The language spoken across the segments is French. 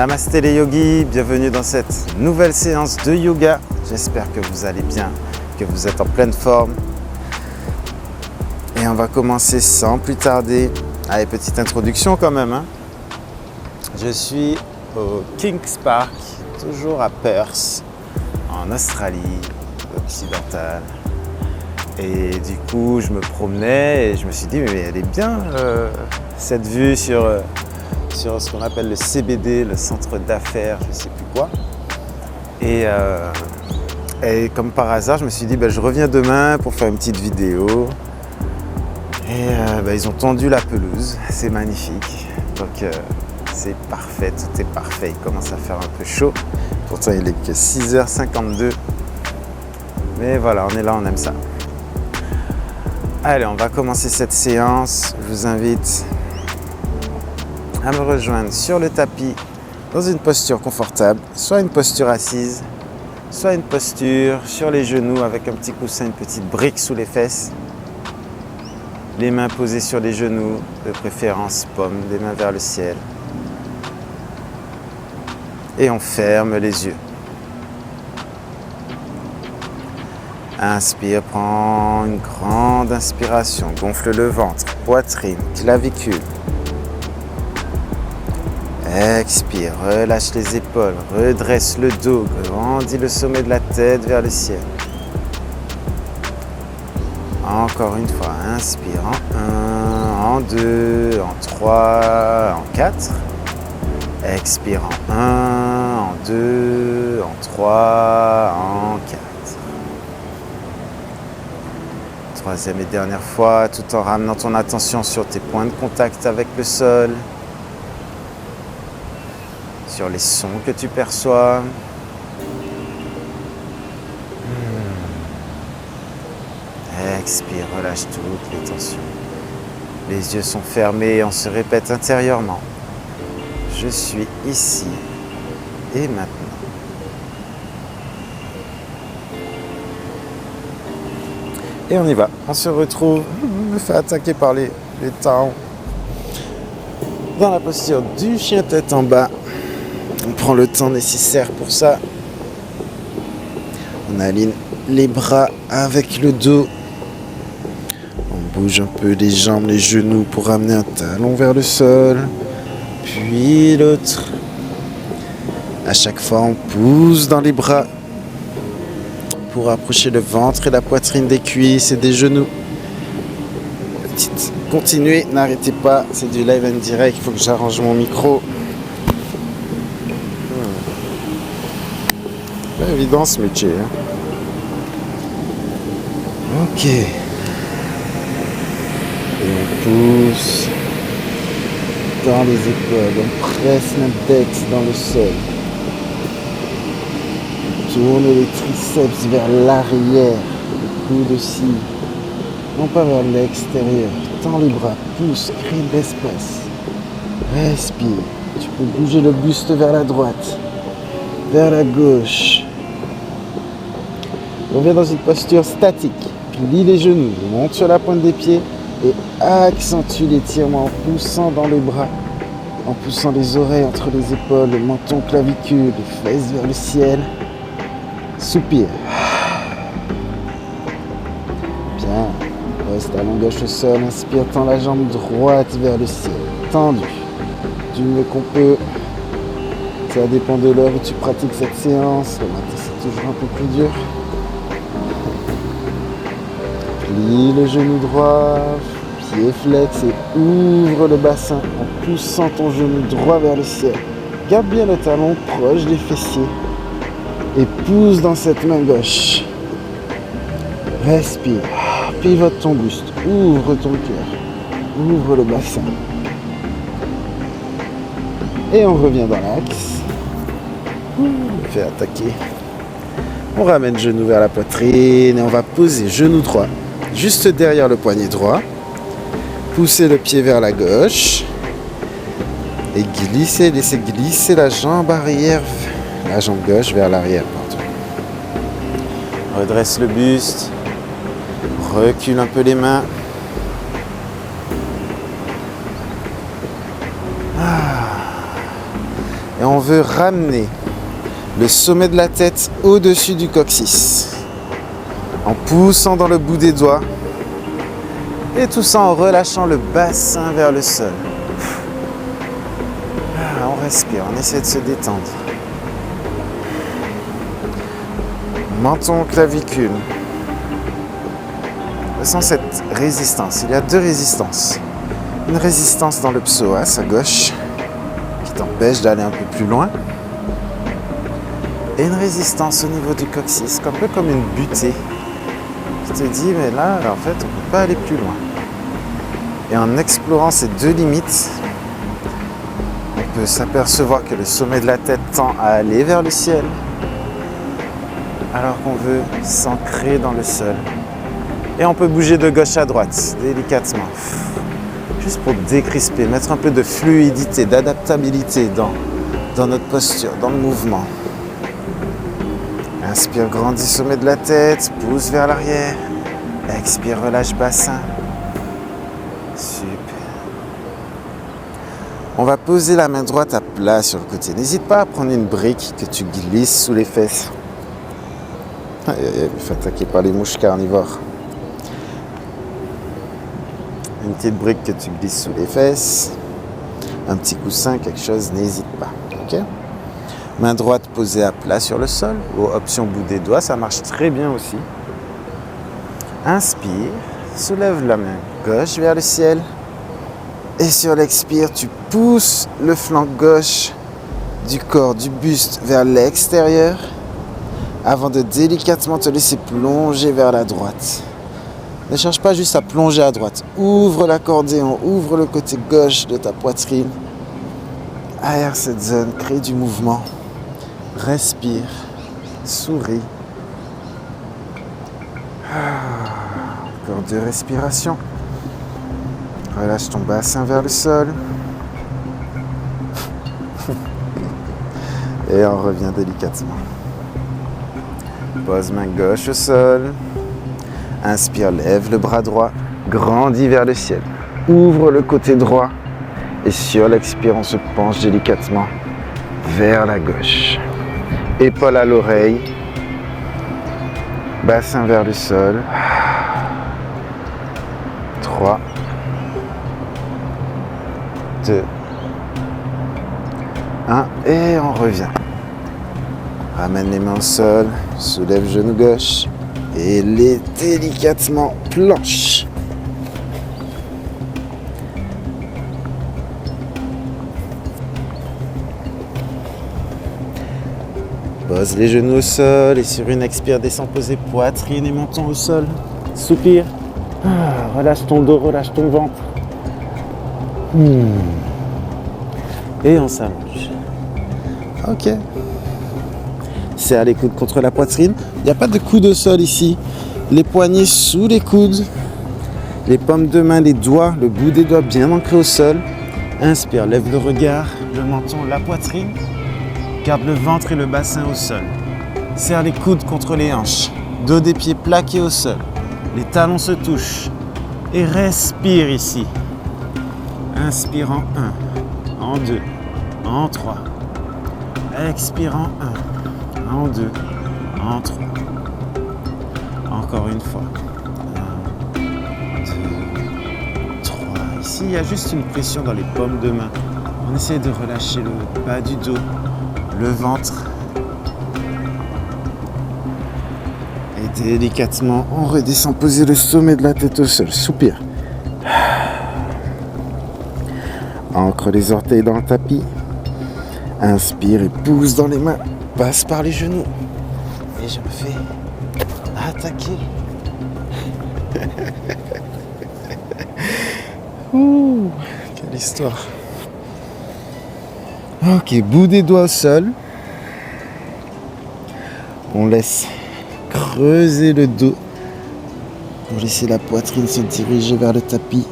Namasté les yogis, bienvenue dans cette nouvelle séance de yoga. J'espère que vous allez bien, que vous êtes en pleine forme. Et on va commencer sans plus tarder. Allez, petite introduction quand même. Je suis au Kings Park, toujours à Perth, en Australie occidentale. Et du coup, je me promenais et je me suis dit, mais elle est bien cette vue sur ce qu'on appelle le CBD, le centre d'affaires, je ne sais plus quoi. Et comme par hasard, je me suis dit, je reviens demain pour faire une petite vidéo. Et ils ont tendu la pelouse, c'est magnifique. Donc c'est parfait, tout est parfait. Il commence à faire un peu chaud. Pourtant, il est que 6h52. Mais voilà, on est là, on aime ça. Allez, on va commencer cette séance. Je vous invite à me rejoindre sur le tapis dans une posture confortable, soit une posture assise, soit une posture sur les genoux avec un petit coussin, une petite brique sous les fesses. Les mains posées sur les genoux, de préférence paume, les mains vers le ciel. Et on ferme les yeux. Inspire, prends une grande inspiration, gonfle le ventre, poitrine, clavicule. Expire, relâche les épaules, redresse le dos, grandis le sommet de la tête vers le ciel. Encore une fois, inspire en 1, en 2, en 3, en 4. Expire en 1, en 2, en 3, en 4. Troisième et dernière fois, tout en ramenant ton attention sur tes points de contact avec le sol, sur les sons que tu perçois. Expire, relâche toutes les tensions. Les yeux sont fermés et on se répète intérieurement. Je suis ici et maintenant. Et on y va. On se retrouve. Je me fais attaquer par les talons. Dans la posture du chien tête en bas. On prend le temps nécessaire pour ça. On aligne les bras avec le dos. On bouge un peu les jambes, les genoux pour ramener un talon vers le sol. Puis l'autre. À chaque fois, on pousse dans les bras pour approcher le ventre et la poitrine des cuisses et des genoux. Continuez, n'arrêtez pas, c'est du live and direct, il faut que j'arrange mon micro. Pas évident ce métier. Ok. Et on pousse dans les épaules, on presse l'index dans le sol. Tourne les triceps vers l'arrière, le coude aussi, non pas vers l'extérieur. Tends les bras, pousse, crée de l'espace. Respire. Tu peux bouger le buste vers la droite, vers la gauche. On vient dans une posture statique. Plie les genoux, monte sur la pointe des pieds et accentue l'étirement en poussant dans les bras, en poussant les oreilles entre les épaules, le menton, clavicule, les fesses vers le ciel. Soupire. Bien. Reste talon gauche au sol. Inspire, tends la jambe droite vers le ciel. Tendu. Du mieux qu'on peut. Ça dépend de l'heure où tu pratiques cette séance. Le matin, c'est toujours un peu plus dur. Plie le genou droit. Pied flex et ouvre le bassin en poussant ton genou droit vers le ciel. Garde bien le talon proche des fessiers. Et pousse dans cette main gauche. Respire. Pivote ton buste. Ouvre ton cœur. Ouvre le bassin. Et on revient dans l'axe. On fait attaquer. On ramène genou vers la poitrine et on va poser genou droit juste derrière le poignet droit. Pousser le pied vers la gauche. Et glisser, laisser glisser la jambe arrière. La jambe gauche vers l'arrière, pardon. Redresse le buste. Recule un peu les mains. Et on veut ramener le sommet de la tête au-dessus du coccyx en poussant dans le bout des doigts et tout ça en relâchant le bassin vers le sol. On respire, on essaie de se détendre. Menton, clavicule. Ressens cette résistance. Il y a deux résistances. Une résistance dans le psoas à gauche qui t'empêche d'aller un peu plus loin. Et une résistance au niveau du coccyx, un peu comme une butée qui te dit mais là en fait on ne peut pas aller plus loin. Et en explorant ces deux limites, on peut s'apercevoir que le sommet de la tête tend à aller vers le ciel alors qu'on veut s'ancrer dans le sol. Et on peut bouger de gauche à droite, délicatement. Juste pour décrisper, mettre un peu de fluidité, d'adaptabilité dans notre posture, dans le mouvement. Inspire, grandis sommet de la tête, pousse vers l'arrière. Expire, relâche bassin. Super. On va poser la main droite à plat sur le côté. N'hésite pas à prendre une brique que tu glisses sous les fesses. Aïe, aïe, aïe, me fait attaquer par les mouches carnivores. Une petite brique que tu glisses sous les fesses. Un petit coussin, quelque chose, n'hésite pas. Ok ? Main droite posée à plat sur le sol, ou option bout des doigts, ça marche très bien aussi. Inspire, soulève la main gauche vers le ciel. Et sur l'expire, tu pousses le flanc gauche du corps, du buste vers l'extérieur, avant de délicatement te laisser plonger vers la droite. Ne cherche pas juste à plonger à droite. Ouvre l'accordéon, ouvre le côté gauche de ta poitrine. Aère cette zone, crée du mouvement. Respire, souris. Encore 2 respirations. Relâche ton bassin vers le sol. Et on revient délicatement. Pose main gauche au sol. Inspire, lève le bras droit. Grandis vers le ciel. Ouvre le côté droit. Et sur l'expire, on se penche délicatement vers la gauche. Épaule à l'oreille. Bassin vers le sol. 3, 2, 1. Et on revient. Ramène les mains au sol. Soulève genou gauche. Et les délicatement planche. Pose les genoux au sol et sur une expire, descends poser poitrine et menton au sol. Soupire. Relâche ton dos, relâche ton ventre. Et on s'allonge. Ok. Serre les coudes contre la poitrine. Il n'y a pas de coude au sol ici. Les poignets sous les coudes. Les paumes de main, les doigts, le bout des doigts bien ancré au sol. Inspire, lève le regard, le menton, la poitrine. Garde le ventre et le bassin au sol. Serre les coudes contre les hanches. Dos des pieds plaqués au sol. Les talons se touchent. Et respire ici. Inspire en 1, en 2, en 3. Expire en 1, en 2, en 3. Encore une fois. 1, 2, 3. Ici, il y a juste une pression dans les paumes de main. On essaie de relâcher le bas du dos, le ventre. Et délicatement, on redescend poser le sommet de la tête au sol. Soupire. Ancre les orteils dans le tapis. Inspire et pousse dans les mains. Passe par les genoux. Et je me fais attaquer. Ouh, quelle histoire. Ok, bout des doigts au sol. On laisse creuser le dos pour laisser la poitrine se diriger vers le tapis.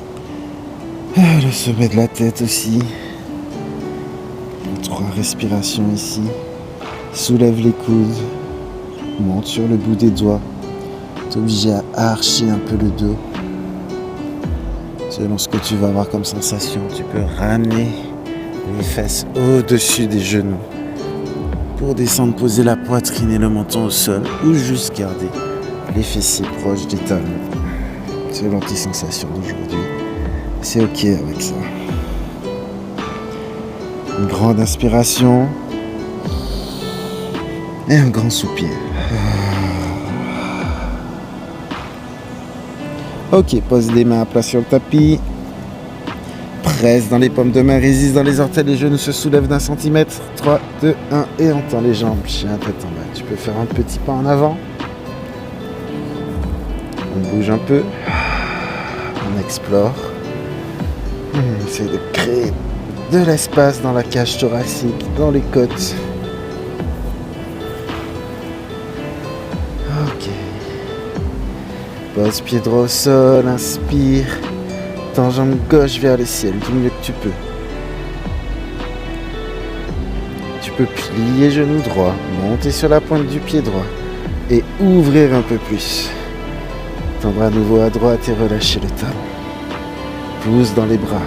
Le sommet de la tête aussi. 3 respirations ici. Soulève les coudes. Monte sur le bout des doigts. Tu es obligé à archer un peu le dos. Selon ce que tu vas avoir comme sensation, tu peux ramener les fesses au-dessus des genoux pour descendre, poser la poitrine et le menton au sol ou juste garder les fessiers proches des talons. Selon tes sensations d'aujourd'hui, c'est ok avec ça. Une grande inspiration et un grand soupir. Ok, pose les mains à plat sur le tapis. Presse dans les paumes de main, résiste dans les orteils, les genoux se soulèvent d'1 centimètre. 3, 2, 1 et on tend les jambes, chien tête en bas. Tu peux faire un petit pas en avant. On bouge un peu. On explore. On essaie de créer de l'espace dans la cage thoracique, dans les côtes. Ok. Pose pied droit au sol, inspire. Tends jambe gauche vers le ciel, du mieux que tu peux. Tu peux plier genou droit, monter sur la pointe du pied droit et ouvrir un peu plus. Tendre à nouveau à droite et relâcher le talon. Pousse dans les bras.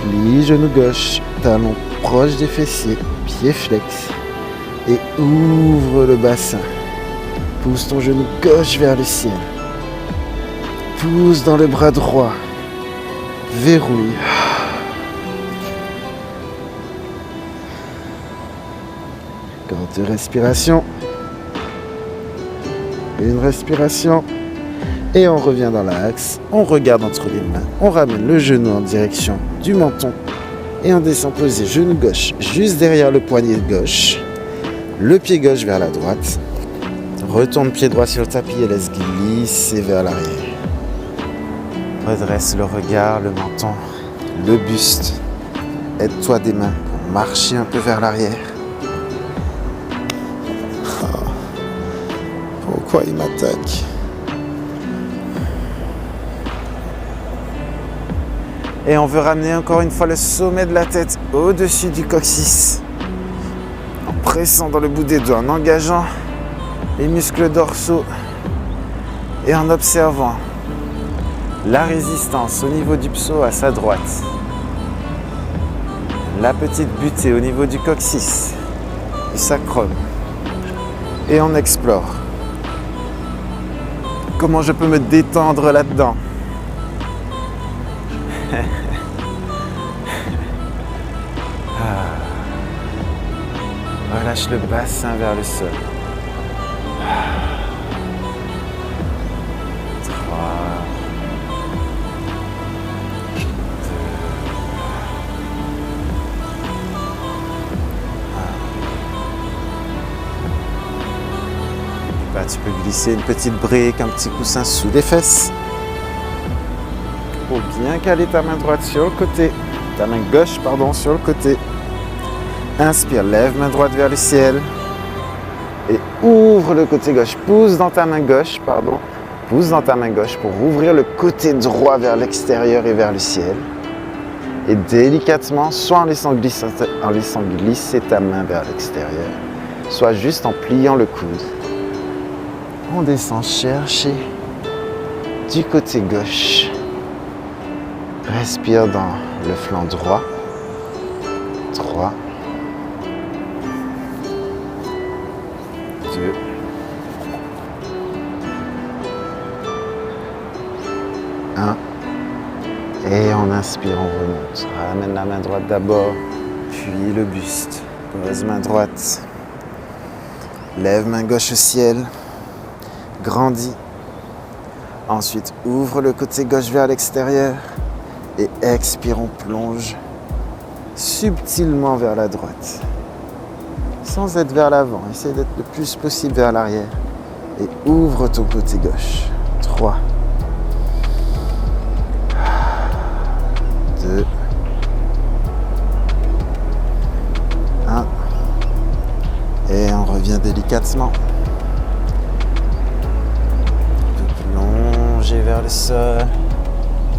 Plie genou gauche, talon proche des fessiers, pied flex et ouvre le bassin. Pousse ton genou gauche vers le ciel. Pousse dans le bras droit. Verrouille. Grande respiration. Une respiration. Et on revient dans l'axe. On regarde entre les mains. On ramène le genou en direction du menton. Et on descend poser genou gauche juste derrière le poignet gauche. Le pied gauche vers la droite. Retourne pied droit sur le tapis et laisse glisser vers l'arrière. Redresse le regard, le menton, le buste. Aide-toi des mains pour marcher un peu vers l'arrière. Oh. Pourquoi il m'attaque? Et on veut ramener encore une fois le sommet de la tête au-dessus du coccyx. En pressant dans le bout des doigts, en engageant les muscles dorsaux et en observant la résistance au niveau du psoas à droite. La petite butée au niveau du coccyx, du sacrum. Et on explore. Comment je peux me détendre là-dedans? Relâche le bassin vers le sol. 3, 2, 1. Tu peux glisser une petite brique, un petit coussin sous les fesses pour bien caler ta main droite sur le côté, ta main gauche sur le côté. Inspire, lève main droite vers le ciel et ouvre le côté gauche. Pousse dans ta main gauche pour ouvrir le côté droit vers l'extérieur et vers le ciel. Et délicatement, soit en laissant glisser ta main vers l'extérieur, soit juste en pliant le coude. On descend chercher du côté gauche. Respire dans le flanc droit. 3, 2, 1. Et on inspire, on remonte. Ramène la main droite d'abord, puis le buste. Pose main droite. Lève main gauche au ciel. Grandis. Ensuite, ouvre le côté gauche vers l'extérieur. Et expire, on plonge subtilement vers la droite. Sans être vers l'avant. Essaye d'être le plus possible vers l'arrière. Et ouvre ton côté gauche. 3, 2, 1. Et on revient délicatement. On peut plonger vers le sol.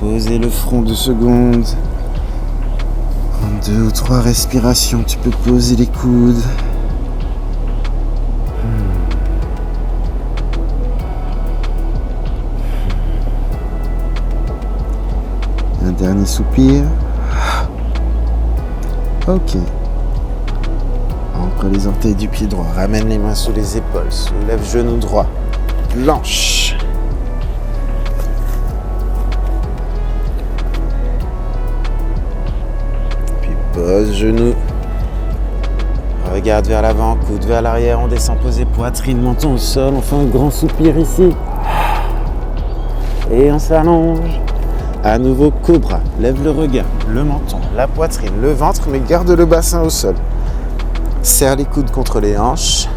Poser le front 2 secondes. En 2 ou 3 respirations, tu peux poser les coudes. Un dernier soupir. Ok. Ancre les orteils du pied droit. Ramène les mains sous les épaules. Soulève genou droit. Planche. Puis pose genou. Regarde vers l'avant, coude vers l'arrière. On descend poser poitrine, menton au sol. On fait un grand soupir ici. Et on s'allonge. À nouveau, cobra. Lève le regard, le menton, la poitrine, le ventre, mais garde le bassin au sol. Serre les coudes contre les hanches.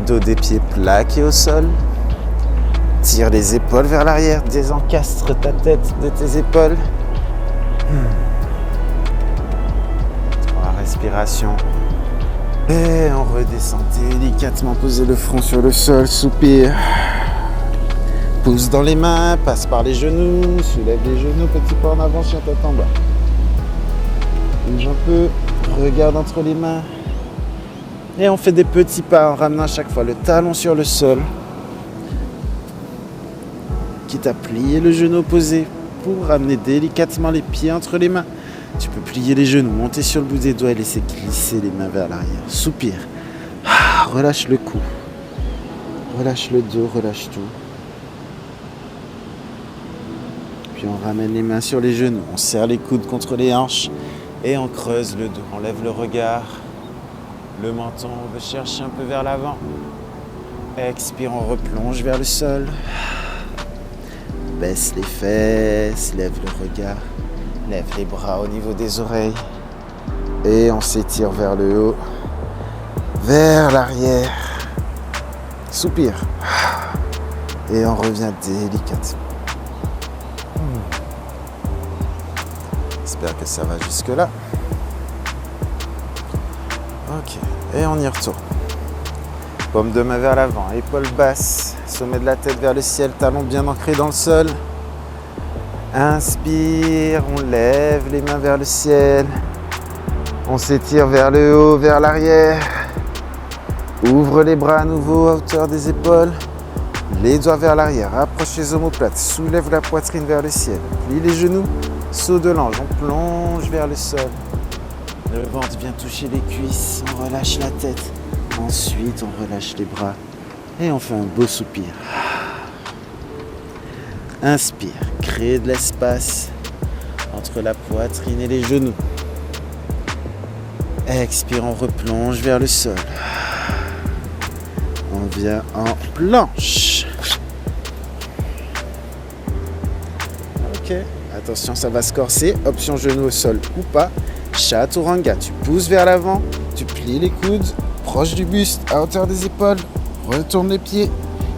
Dos des pieds plaqués au sol. Tire les épaules vers l'arrière. Désencastre ta tête de tes épaules. 3 respirations. Et on redescend délicatement. Posez le front sur le sol. Soupir. Pousse dans les mains. Passe par les genoux. Soulève les genoux. Petit pas en avant. Chien tête en bas. Bouge un peu. Regarde entre les mains. Et on fait des petits pas en ramenant à chaque fois le talon sur le sol. Quitte à plier le genou opposé pour ramener délicatement les pieds entre les mains. Tu peux plier les genoux, monter sur le bout des doigts et laisser glisser les mains vers l'arrière. Soupir. Relâche le cou. Relâche le dos, relâche tout. Puis on ramène les mains sur les genoux. On serre les coudes contre les hanches et on creuse le dos. On lève le regard. Le menton, on veut chercher un peu vers l'avant. Expire, on replonge vers le sol. Baisse les fesses, lève le regard. Lève les bras au niveau des oreilles. Et on s'étire vers le haut. Vers l'arrière. Soupir. Et on revient délicatement. J'espère que ça va jusque-là. Ok, et on y retourne. Paume de main vers l'avant, épaules basses, sommet de la tête vers le ciel, talons bien ancrés dans le sol. Inspire, on lève les mains vers le ciel. On s'étire vers le haut, vers l'arrière. Ouvre les bras à nouveau à hauteur des épaules. Les doigts vers l'arrière, approche les omoplates, soulève la poitrine vers le ciel. Plie les genoux, saut de l'ange, on plonge vers le sol. Le ventre vient toucher les cuisses, on relâche la tête. Ensuite, on relâche les bras et on fait un beau soupir. Inspire, crée de l'espace entre la poitrine et les genoux. Expire, on replonge vers le sol. On vient en planche. Ok, attention, ça va se corser. Option genou au sol ou pas. Chaturanga, tu pousses vers l'avant, tu plies les coudes, proche du buste, à hauteur des épaules, retourne les pieds,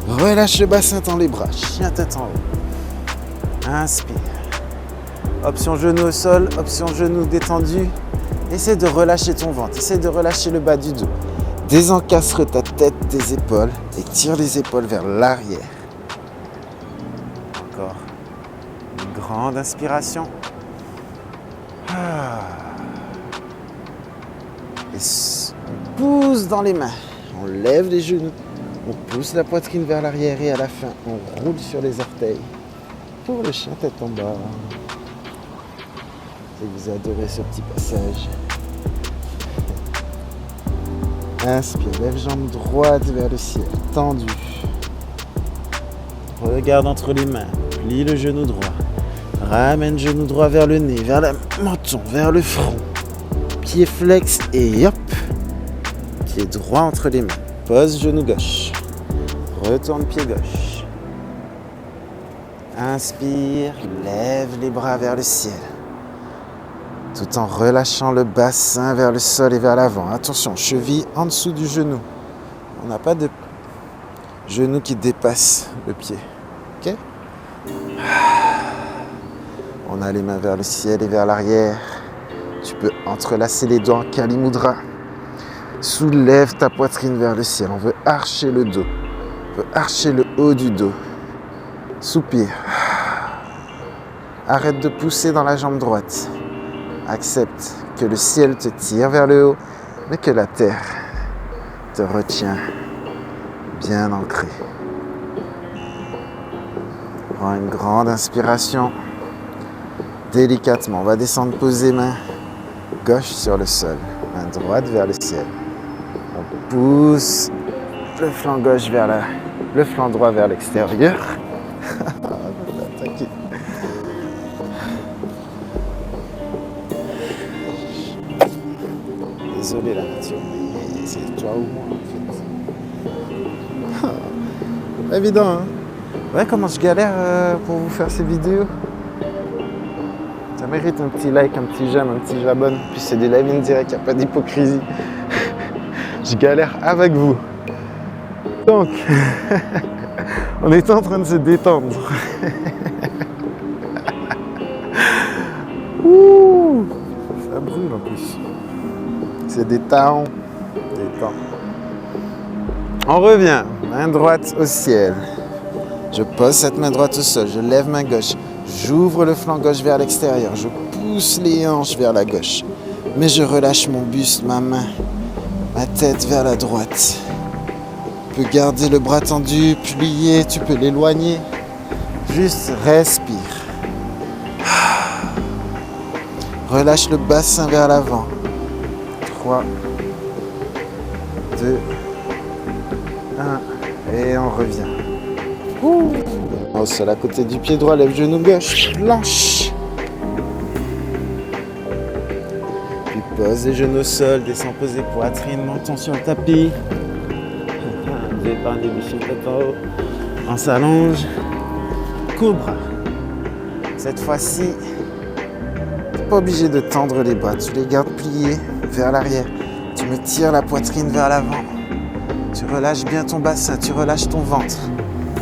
relâche le bassin, tends les bras, chien tête en haut. Inspire. Option genou au sol, option genou détendu. Essaie de relâcher ton ventre, essaie de relâcher le bas du dos. Désencastre ta tête des épaules et tire les épaules vers l'arrière. Encore une grande inspiration. Et on pousse dans les mains, on lève les genoux, on pousse la poitrine vers l'arrière et à la fin, on roule sur les orteils pour le chien tête en bas. Et vous adorez ce petit passage. Inspire, lève jambe droite vers le ciel, tendu. Regarde entre les mains, plie le genou droit. Ramène genou droit vers le nez, vers le menton, vers le front. Pied flex et hop. Pied droit entre les mains. Pose genou gauche. Retourne pied gauche. Inspire, lève les bras vers le ciel. Tout en relâchant le bassin vers le sol et vers l'avant. Attention, cheville en dessous du genou. On n'a pas de genou qui dépasse le pied. Ok ? On a les mains vers le ciel et vers l'arrière. Tu peux entrelacer les doigts en Kali Mudra. Soulève ta poitrine vers le ciel. On veut archer le dos. On veut archer le haut du dos. Soupir. Arrête de pousser dans la jambe droite. Accepte que le ciel te tire vers le haut, mais que la terre te retient bien ancré. Prends une grande inspiration. Délicatement, on va descendre, poser main gauche sur le sol. droite vers le ciel. On pousse le flanc gauche vers le flanc droit vers l'extérieur. Désolé la nature, mais c'est toi ou moi en fait. Pas évident, hein? Ouais, comment je galère pour vous faire ces vidéos. Ça mérite un petit like, un petit j'aime, un petit j'abonne. Puis c'est des lives indirects, il n'y a pas d'hypocrisie. Je galère avec vous. Donc, on est en train de se détendre. Ouh, ça brûle en plus. C'est des taons. Des temps. On revient, main droite au ciel. Je pose cette main droite au sol, je lève main gauche. J'ouvre le flanc gauche vers l'extérieur, je pousse les hanches vers la gauche. Mais je relâche mon buste, ma main, ma tête vers la droite. Tu peux garder le bras tendu, plié, tu peux l'éloigner. Juste respire. Relâche le bassin vers l'avant. 3, 2, 1, et on revient. Au sol à côté du pied droit, lève genou gauche, planche. Puis pose les genoux au sol, descends poser poitrine, menton sur le tapis. Départ débution tête en haut. On s'allonge. Cobra. Cette fois-ci, tu n'es pas obligé de tendre les bras, tu les gardes pliés vers l'arrière. Tu me tires la poitrine vers l'avant. Tu relâches bien ton bassin, tu relâches ton ventre.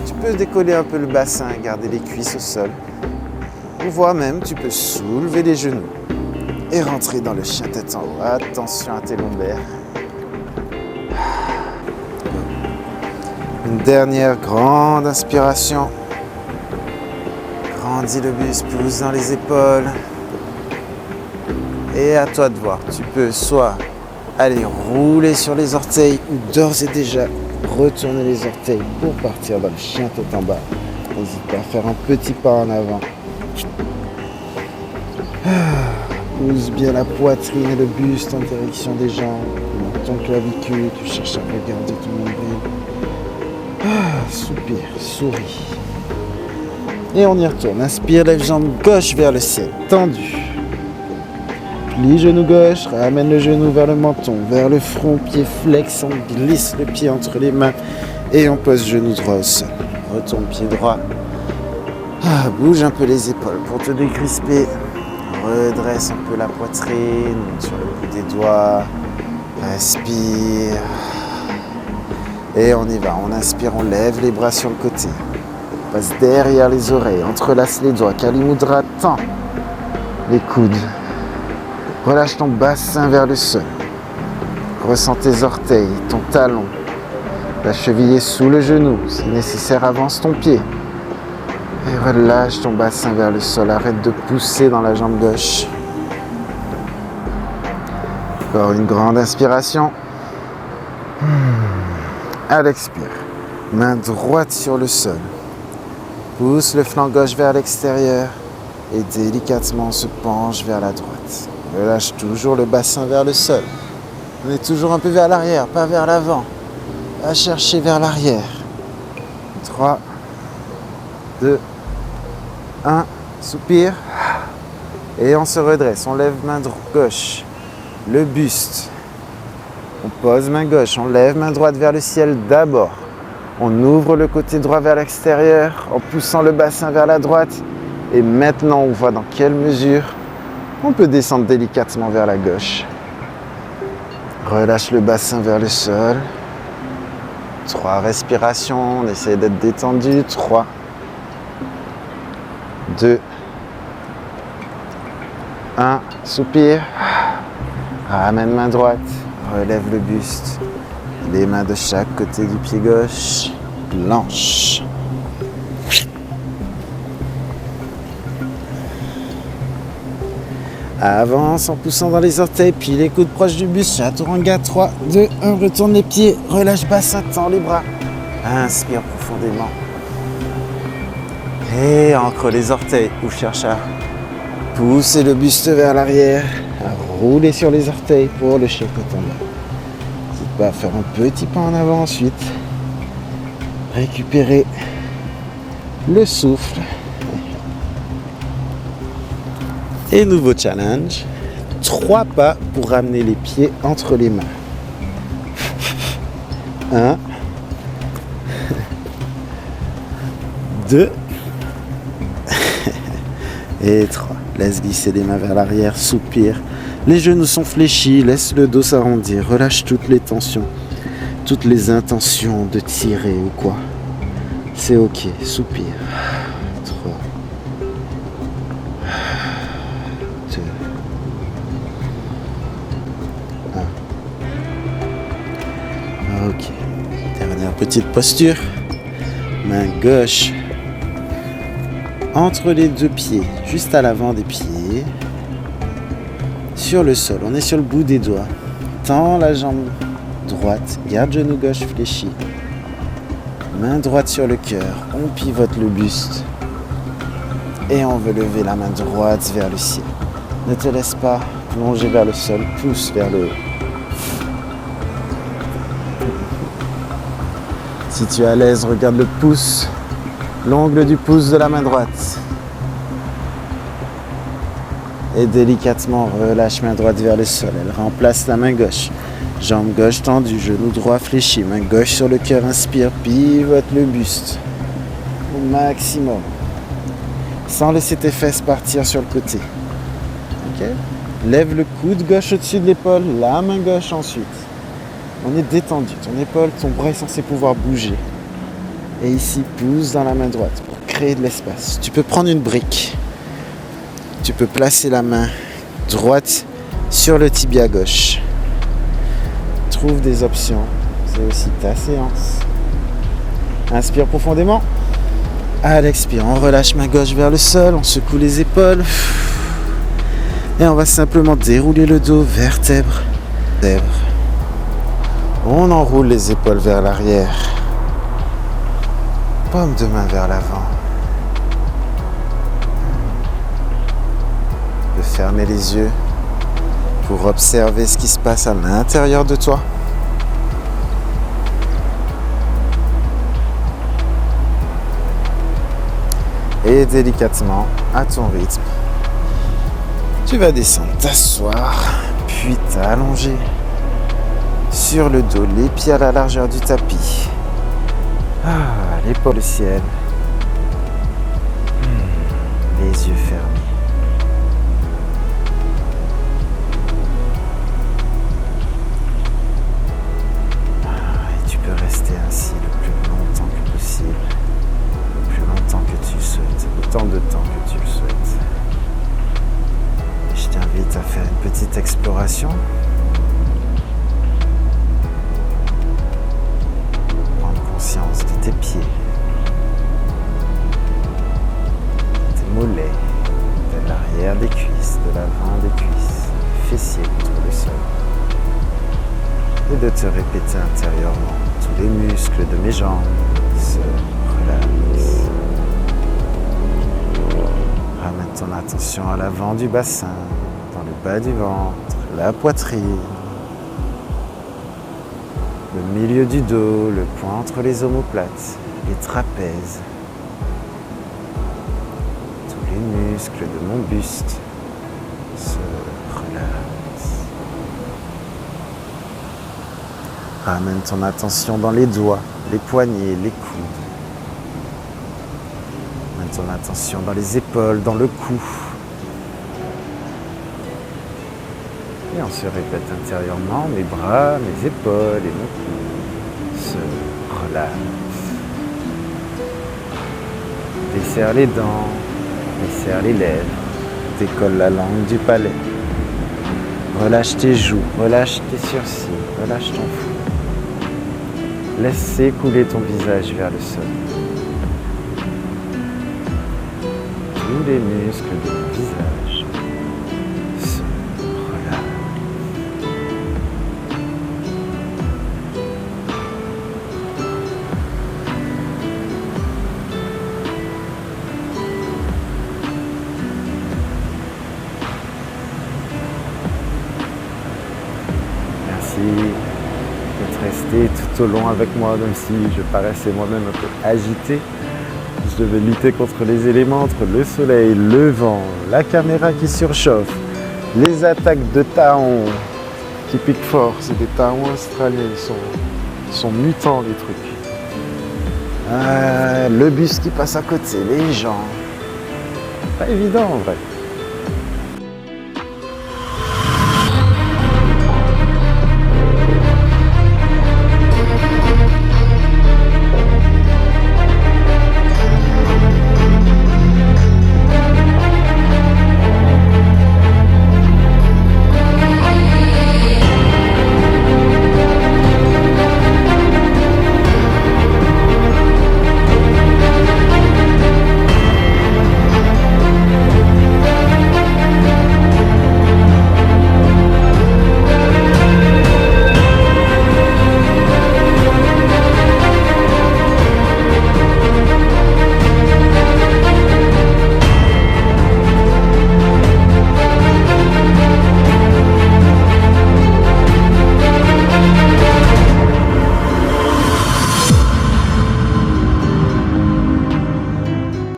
Tu peux décoller un peu le bassin, garder les cuisses au sol. Ou voire même, tu peux soulever les genoux et rentrer dans le chien tête en haut. Attention à tes lombaires. Une dernière grande inspiration. Grandis le buste, pousse dans les épaules. Et à toi de voir. Tu peux soit aller rouler sur les orteils ou d'ores et déjà retourner les orteils pour partir dans le chien tête en bas. N'hésite pas à faire un petit pas en avant. Pousse bien la poitrine et le buste en direction des jambes. Dans ton clavicule, tu cherches à regarder ton nombril. Soupire, souris. Et on y retourne. Inspire, lève jambe gauche vers le ciel, tendu. Plie genou gauche, ramène le genou vers le menton, vers le front, pied flex, on glisse le pied entre les mains et on pose genou droit au sol. Retourne pied droit. Bouge un peu les épaules pour te décrisper. Redresse un peu la poitrine, sur le bout des doigts. Respire. Et on y va. On inspire, on lève les bras sur le côté. On passe derrière les oreilles, entrelace les doigts. Kali Mudra, tend les coudes. Relâche ton bassin vers le sol. Ressens tes orteils, ton talon. La cheville est sous le genou. Si nécessaire, avance ton pied. Et relâche ton bassin vers le sol. Arrête de pousser dans la jambe gauche. Encore une grande inspiration. À l'expire. Main droite sur le sol. Pousse le flanc gauche vers l'extérieur. Et délicatement on se penche vers la droite. Relâche toujours le bassin vers le sol. On est toujours un peu vers l'arrière, pas vers l'avant. Va chercher vers l'arrière. 3, 2, 1. Soupire. Et on se redresse. On lève main gauche. Le buste. On pose main gauche. On lève main droite vers le ciel d'abord. On ouvre le côté droit vers l'extérieur en poussant le bassin vers la droite. Et maintenant, on voit dans quelle mesure on peut descendre délicatement vers la gauche. Relâche le bassin vers le sol. 3 respirations. On essaie d'être détendu. 3, 2, 1. Soupire. Ramène main droite. Relève le buste. Les mains de chaque côté du pied gauche. Planche. Avance en poussant dans les orteils, puis les coudes proches du buste. Chaturanga, 3, 2, 1. Retourne les pieds. Relâche bassin, tends les bras. Inspire profondément. Et ancre les orteils ou cherche à pousser le buste vers l'arrière. À rouler sur les orteils pour le chicotant. N'hésite pas à faire un petit pas en avant ensuite. Récupérer le souffle. Et nouveau challenge. 3 pas pour ramener les pieds entre les mains. 1, 2 et 3. Laisse glisser les mains vers l'arrière, soupire. Les genoux sont fléchis, laisse le dos s'arrondir, relâche toutes les tensions, toutes les intentions de tirer ou quoi. C'est ok, soupire. 3, 2, 1. Ok. Dernière petite posture. Main gauche entre les 2 pieds, juste à l'avant des pieds. Sur le sol, on est sur le bout des doigts. Tends la jambe droite, garde genou gauche fléchi. Main droite sur le cœur, on pivote le buste. Et on veut lever la main droite vers le ciel. Ne te laisse pas plonger vers le sol, pousse vers le haut. Si tu es à l'aise, regarde le pouce, l'ongle du pouce de la main droite. Et délicatement, relâche main droite vers le sol. Elle remplace la main gauche. Jambe gauche tendue, genou droit fléchi. Main gauche sur le cœur, inspire, pivote le buste. Au maximum. Sans laisser tes fesses partir sur le côté. Ok ? Lève le coude gauche au-dessus de l'épaule, la main gauche ensuite. On est détendu. Ton épaule, ton bras est censé pouvoir bouger. Et ici, pousse dans la main droite pour créer de l'espace. Tu peux prendre une brique. Tu peux placer la main droite sur le tibia gauche. Trouve des options. C'est aussi ta séance. Inspire profondément. À l'expire, on relâche main gauche vers le sol. On secoue les épaules. Et on va simplement dérouler le dos, vertèbre. On enroule les épaules vers l'arrière. Paume de main vers l'avant. De fermer les yeux pour observer ce qui se passe à l'intérieur de toi. Et délicatement, à ton rythme, tu vas descendre, t'asseoir, puis t'allonger sur le dos, les pieds à la largeur du tapis. L'épaule au ciel. Les yeux fermés. Et tu peux rester ainsi le plus longtemps que possible. Le plus longtemps que tu le souhaites. Autant de temps que tu le souhaites. Je t'invite à faire une petite exploration. Conscience de tes pieds, tes mollets, de l'arrière des cuisses, de l'avant des cuisses, fessiers contre le sol. Et de te répéter intérieurement, tous les muscles de mes jambes se relaxent. Ramène ton attention à l'avant du bassin, dans le bas du ventre, la poitrine. Le milieu du dos, le poing entre les omoplates, les trapèzes. Tous les muscles de mon buste se relaxent. Ramène ton attention dans les doigts, les poignets, les coudes. Ramène ton attention dans les épaules, dans le cou. Et on se répète intérieurement, mes bras, mes épaules et mon cou se relaxent. Desserre les dents, desserre les lèvres, décolle la langue du palais. Relâche tes joues, relâche tes sourcils, relâche ton front. Laisse s'écouler ton visage vers le sol. Tous les muscles de ton visage se relaxent. d'être resté tout au long avec moi, même si je paraissais moi-même un peu agité. Je devais lutter contre les éléments, entre le soleil, le vent, la caméra qui surchauffe, les attaques de taons qui piquent fort. C'est des taons australiens, ils sont mutants les trucs. Le bus qui passe à côté, les gens. Pas évident en vrai.